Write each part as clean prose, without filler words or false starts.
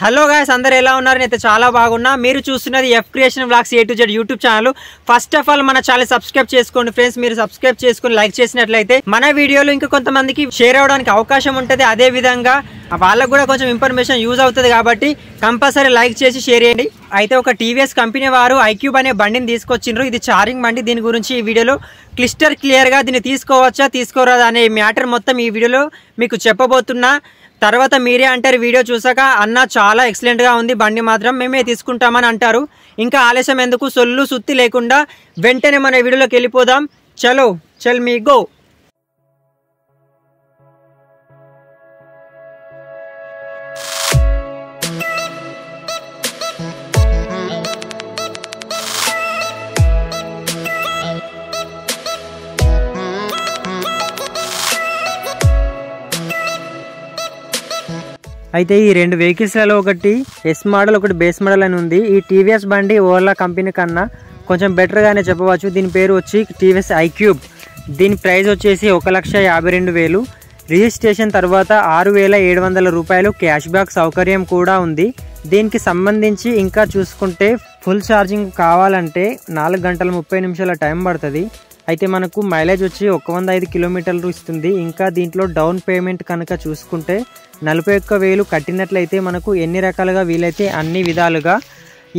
Hello guys, అందరూ ఎలా ఉన్నారు? నేనైతే చాలా బాగున్నా. మీరు చూస్తున్నది F creation vlogs A to Z YouTube channel. First of all మన ఛానల్ సబ్స్క్రైబ్ చేసుకోండి ఫ్రెండ్స్. మీరు సబ్స్క్రైబ్ చేసుకుని లైక్ చేసినట్లయితే మన వీడియోలు ఇంకా కొంతమందికి షేర్ అవడానికి అవకాశం ఉంటుంది. అదే విధంగా వాళ్ళకు కూడా కొంచెం ఇన్ఫర్మేషన్ యూజ్ అవుతుంది కాబట్టి కంపల్సరీ లైక్ చేసి షేర్ చేయండి. అయితే ఒక టీవీఎస్ కంపెనీ వారు iQube అనే బండిని తీసుకొచ్చిండ్రు. ఇది ఛార్జింగ్ బండి. దీని గురించి ఈ వీడియోలో క్లియర్గా దీన్ని తీసుకోవచ్చా తీసుకోరాదా అనే మ్యాటర్ మొత్తం ఈ వీడియోలో మీకు చెప్పబోతున్నా. తర్వాత మీరే అంటారు వీడియో చూసాక, అన్న చాలా ఎక్సలెంట్గా ఉంది బండి, మాత్రం మేమే తీసుకుంటామని అంటారు. ఇంకా ఆలస్యం ఎందుకు, సొల్లు సుత్తి లేకుండా వెంటనే మన వీడియోలోకి వెళ్ళిపోదాం. చల్ మీ గో. అయితే ఈ రెండు వెహికల్స్లలో ఒకటి ఎస్ మోడల్, ఒకటి బేస్ మోడల్ అని ఉంది. ఈ టీవీఎస్ బండి ఓలా కంపెనీ కన్నా కొంచెం బెటర్గానే చెప్పవచ్చు. దీని పేరు వచ్చి టీవీఎస్ iQube. దీని ప్రైస్ వచ్చేసి 1,52,000. రిజిస్ట్రేషన్ తర్వాత 6,700 రూపాయలు క్యాష్ బ్యాక్ సౌకర్యం కూడా ఉంది. దీనికి సంబంధించి ఇంకా చూసుకుంటే ఫుల్ ఛార్జింగ్ కావాలంటే 4 గంటల 30 నిమిషాల టైం పడుతుంది. అయితే మనకు మైలేజ్ వచ్చి 105 కిలోమీటర్లు ఇస్తుంది. ఇంకా దీంట్లో డౌన్ పేమెంట్ కనుక చూసుకుంటే 41,000 కట్టినట్లయితే మనకు ఎన్ని రకాలుగా వీలైతే అన్ని విధాలుగా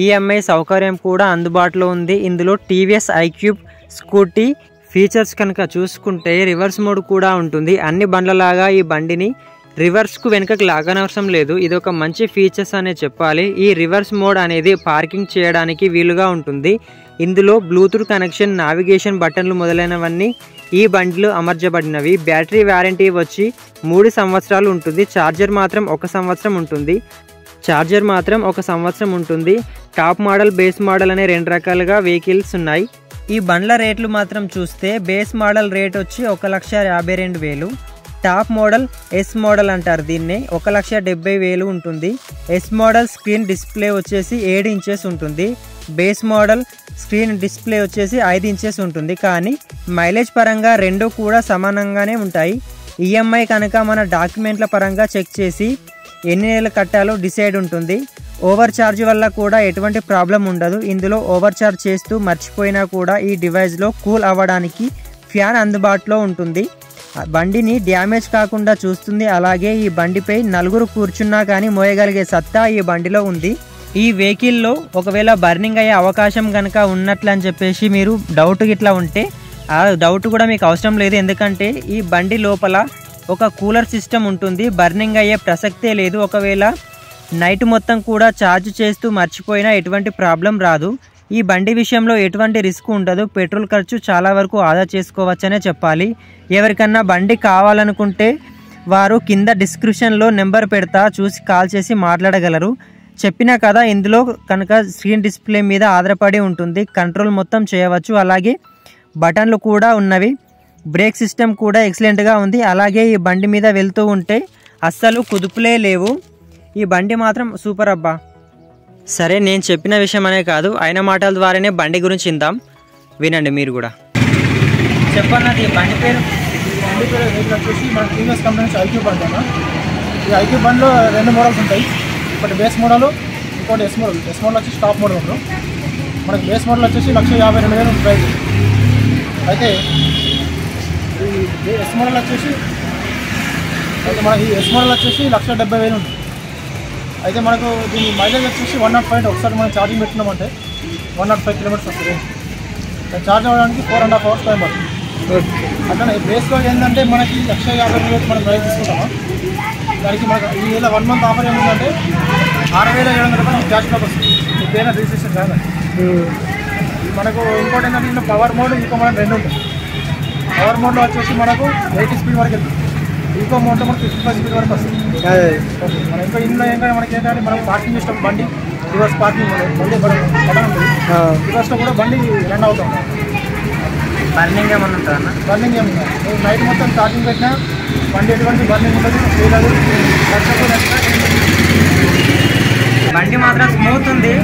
ఈఎంఐ సౌకర్యం కూడా అందుబాటులో ఉంది. ఇందులో టీవీఎస్ iQube స్కూటీ ఫీచర్స్ కనుక చూసుకుంటే రివర్స్ మోడ్ కూడా ఉంటుంది. అన్ని బండ్లలాగా ఈ బండిని రివర్స్కు వెనుకకు లాగనవసరం లేదు. ఇది ఒక మంచి ఫీచర్స్ అనే చెప్పాలి. ఈ రివర్స్ మోడ్ అనేది పార్కింగ్ చేయడానికి వీలుగా ఉంటుంది. ఇందులో బ్లూటూత్ కనెక్షన్, నావిగేషన్ బటన్లు మొదలైనవన్నీ ఈ బండిలో అమర్చబడినవి. బ్యాటరీ వారంటీ వచ్చి 3 సంవత్సరాలు ఉంటుంది. ఛార్జర్ మాత్రం 1 సంవత్సరం ఉంటుంది. టాప్ మోడల్, బేస్ మోడల్ అనే 2 రకాలుగా వెహికల్స్ ఉన్నాయి. ఈ బండ్ల రేట్లు మాత్రం చూస్తే బేస్ మోడల్ రేట్ వచ్చి 1,52,000. టాప్ మోడల్ ఎస్ మోడల్ అంటారు దీన్ని, 1,70,000 ఉంటుంది. ఎస్ మోడల్ స్క్రీన్ డిస్ప్లే వచ్చేసి 7 ఇంచెస్ ఉంటుంది. బేస్ మోడల్ స్క్రీన్ డిస్ప్లే వచ్చేసి 5 ఇంచెస్ ఉంటుంది. కానీ మైలేజ్ పరంగా రెండు కూడా సమానంగానే ఉంటాయి. ఈఎంఐ కనుక మన డాక్యుమెంట్ల పరంగా చెక్ చేసి ఎన్ని నెలలు కట్టాలో డిసైడ్ ఉంటుంది. ఓవర్ ఛార్జ్ వల్ల కూడా ఎటువంటి ప్రాబ్లం ఉండదు. ఇందులో ఓవర్ ఛార్జ్ చేస్తూ మర్చిపోయినా కూడా ఈ డివైస్లో కూల్ అవ్వడానికి ఫ్యాన్ అందుబాటులో ఉంటుంది. బండిని డ్యామేజ్ కాకుండా చూస్తుంది. అలాగే ఈ బండిపై 4 కూర్చున్నా కానీ మోయగలిగే సత్తా ఈ బండిలో ఉంది. ఈ వెహికల్లో ఒకవేళ బర్నింగ్ అయ్యే అవకాశం కనుక ఉన్నట్లు అని చెప్పేసి మీరు డౌట్ ఇట్లా ఉంటే ఆ డౌట్ కూడా మీకు అవసరం లేదు. ఎందుకంటే ఈ బండి లోపల ఒక కూలర్ సిస్టమ్ ఉంటుంది. బర్నింగ్ అయ్యే ప్రసక్తే లేదు. ఒకవేళ నైట్ మొత్తం కూడా ఛార్జ్ చేస్తూ మర్చిపోయినా ఎటువంటి ప్రాబ్లం రాదు. ఈ బండి విషయంలో ఎటువంటి రిస్క్ ఉండదు. పెట్రోల్ ఖర్చు చాలా వరకు ఆదా చేసుకోవచ్చనే చెప్పాలి. ఎవరికన్నా బండి కావాలనుకుంటే వారు కింద డిస్క్రిప్షన్లో నెంబర్ పెడతా, చూసి కాల్ చేసి మాట్లాడగలరు. చెప్పినా కదా, ఇందులో కనుక స్క్రీన్ డిస్ప్లే మీద ఆధారపడి ఉంటుంది. కంట్రోల్ మొత్తం చేయవచ్చు. అలాగే బటన్లు కూడా ఉన్నవి. బ్రేక్ సిస్టమ్ కూడా ఎక్సలెంట్గా ఉంది. అలాగే ఈ బండి మీద వెళ్తూ ఉంటే అస్సలు కుదుపులే లేవు. ఈ బండి మాత్రం సూపర్ అబ్బా. సరే, నేను చెప్పిన విషయం అనే కాదు, ఆయన మాటల ద్వారానే బండి గురించి ఇందాం, వినండి మీరు కూడా. చెప్పన్నది బండి పేరు. వచ్చేసి మన టీవీఎస్ కంపెనీ నుంచి iQube బండి అన్న. ఈ iQube బండిలో 2 మోడల్స్ ఉంటాయి. ఒకటి బేస్ మోడల్, ఇంకోటి ఎస్ మోడల్. ఎస్ మోడల్ వచ్చేసి టాప్ మోడల్ ఉంటుంది. మనకి బేస్ మోడల్ వచ్చేసి 1,52,000 ప్రైస్. అయితే ఈ ఎస్ మోడల్ వచ్చేసి మనకి 1,70,000 ఉంటుంది. అయితే మనకు దీని మైలేజ్ వచ్చేసి 105. ఒకసారి మనం ఛార్జింగ్ పెట్టినామంటే 105 కిలోమీటర్స్ వస్తుంది. ఛార్జ్ అవ్వడానికి 4.5 hours టైం పడుతుంది. అట్లా బేస్లో ఏంటంటే మనకి 1,50,000 మనం ప్రైస్ తీసుకుంటాము. దానికి మనకు ఈ నెల 1 మంత్ ఆఫర్ ఏముందంటే 6,700 రూపాయలు క్యాష్ బ్యాక్ వస్తుంది. మీకు ఏదైనా రిజిస్ట్రేషన్ కాదు. మనకు ఇంకోటి ఏంటంటే ఇంట్లో పవర్ మోడ్, ఈకో మోడ్ 2 ఉంటుంది. పవర్ మోడ్లో వచ్చేసి మనకు 80 స్పీడ్ వరకు వెళ్తుంది. ఈకో మోడ్లో మనకు 55 స్పీడ్ వరకు వస్తుంది. మన ఇంకా ఇంట్లో ఏంటంటే మనకి ఏంటంటే మనం పార్కింగ్ చేస్తాం, బండి రివర్స్ పార్కింగ్ మళ్ళీ బటన్ ఉంటుంది. రివర్స్లో కూడా బండి రన్ అవుతాం. బర్నింగ్ ఏమన్నా ఉంటుంది అన్న? బర్నింగ్ ఏమన్నా నైట్ మొత్తం ఛార్జింగ్ పెట్టినా బండి ఎటువంటి బర్నింగ్ ఉండదు, చేయలేదు. బండి మాత్రం స్మూత్ ఉంది,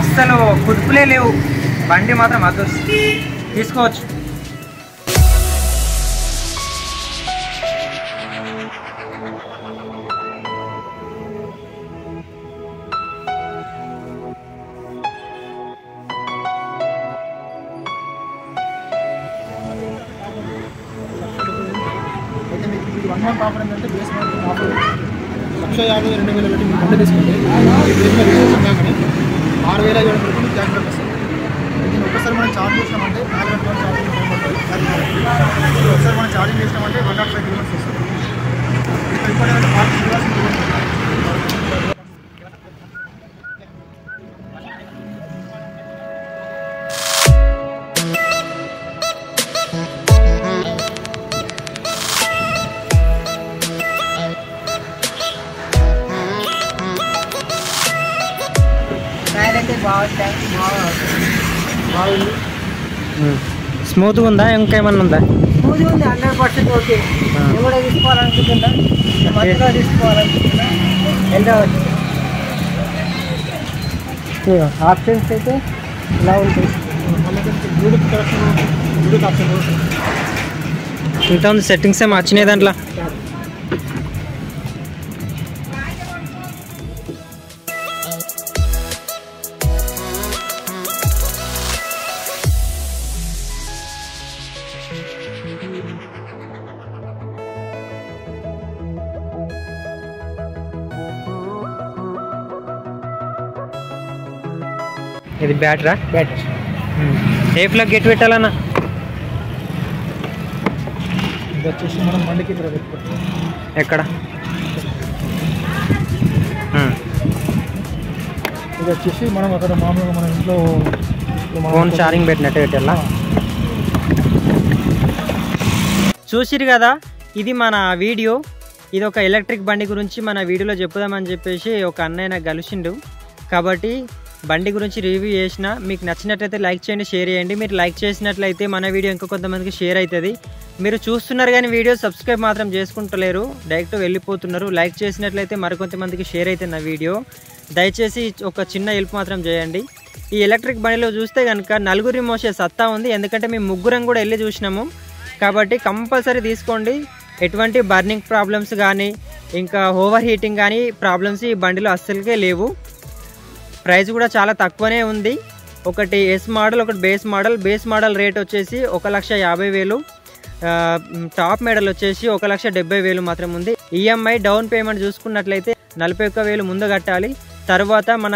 అస్సలు కుదుపులే లేవు. బండి మాత్రం అదృష్టం, తీసుకోవచ్చు. మంత్ ఆఫర్ ఏంటంటే బేస్ మంత్ ఆఫర్ 1,52,000 పెట్టి మీరు బండి తీసుకుంటే రిజిస్ట్రేషన్ కాగానే 6,500 రూపాయలు క్యాష్ బ్యాక్ వస్తుంది. దీన్ని ఒకసారి మనం ఛార్జ్ చేసినామంటే 400 ఛార్జింగ్ ఒకసారి మనం ఛార్జింగ్ చేసినామంటే 105 కిలోమీటర్స్ వస్తుంది. ఇప్పటికంటే 40 కిలోమీటర్స్. స్మూత్గా ఉందా ఇంకేమన్నా ఉందా? స్మూత్గా ఉంది, 100% ఓకే. నేను కూడా తీసుకోవాలనుకుంటున్నా, మంచిగా తీసుకోవాలనుకుంటున్నా. వెళ్ళవచ్చు. ఆప్షన్స్ అయితే ఇలా ఉంటాయి. బ్లూటూత్ కనెక్షన్, బ్లూటూత్ ఆప్షన్ ఇంత ఉంది. సెట్టింగ్స్ ఏమి వచ్చినాయి దాంట్లో? ఇది బ్యాటరా? బ్యాటరీ. ఏ ప్లగ్ గెట్ పెట్టాలన్నా? ఇది వచ్చేసి మనం బండికి ఇక్కడ పెట్టుకుంటాం. ఎక్కడ? ఇది వచ్చేసి మనం అక్కడ మామూలుగా మన ఇంట్లో ఫోన్ ఛార్జింగ్ పెట్టినట్టు పెట్టాలా? చూసిరు కదా, ఇది మన వీడియో. ఇది ఒక ఎలక్ట్రిక్ బండి గురించి మన వీడియోలో చెప్పుదామని చెప్పేసి ఒక అన్నయ్య నాకు కలిసిండు. కాబట్టి బండి గురించి రివ్యూ చేసిన. మీకు నచ్చినట్లయితే లైక్ చేయండి, షేర్ చేయండి. మీరు లైక్ చేసినట్లయితే మన వీడియో ఇంకో కొంతమందికి షేర్ అవుతుంది. మీరు చూస్తున్నారు కానీ వీడియో సబ్స్క్రైబ్ మాత్రం చేసుకుంటలేరు, డైరెక్ట్ వెళ్ళిపోతున్నారు. లైక్ చేసినట్లయితే మరికొంతమందికి షేర్ అవుతుంది నా వీడియో. దయచేసి ఒక చిన్న హెల్ప్ మాత్రం చేయండి. ఈ ఎలక్ట్రిక్ బండిలో చూస్తే కనుక నలుగురి మోసే సత్తా ఉంది, ఎందుకంటే మేము ముగ్గురం కూడా వెళ్ళి చూసినాము. కాబట్టి కంపల్సరీ తీసుకోండి. ఎటువంటి బర్నింగ్ ప్రాబ్లమ్స్ కానీ ఇంకా ఓవర్ హీటింగ్ కానీ ప్రాబ్లమ్స్ ఈ బండిలో అస్సలుకే లేవు. ప్రైస్ కూడా చాలా తక్కువనే ఉంది. ఒకటి ఎస్ మోడల్, ఒకటి base model. Base model rate వచ్చేసి 1,50,000. టాప్ మోడల్ వచ్చేసి 1,70,000 మాత్రం ఉంది. ఈఎంఐ డౌన్ పేమెంట్ చూసుకున్నట్లయితే 41,000 ముందు కట్టాలి. తర్వాత మన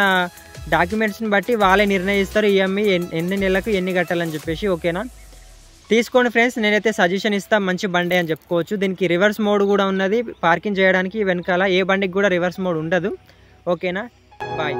డాక్యుమెంట్స్ని బట్టి వాళ్ళే నిర్ణయిస్తారు ఈఎంఐ ఎన్ని నెలలకు ఎన్ని కట్టాలని చెప్పేసి. ఓకేనా? తీసుకోండి ఫ్రెండ్స్. నేనైతే సజెషన్ ఇస్తాను, మంచి బండి అని చెప్పుకోవచ్చు. దీనికి రివర్స్ మోడ్ కూడా ఉన్నది, పార్కింగ్ చేయడానికి. వెనకాల ఏ బండికి కూడా రివర్స్ మోడ్ ఉండదు. ఓకేనా? బాయ్.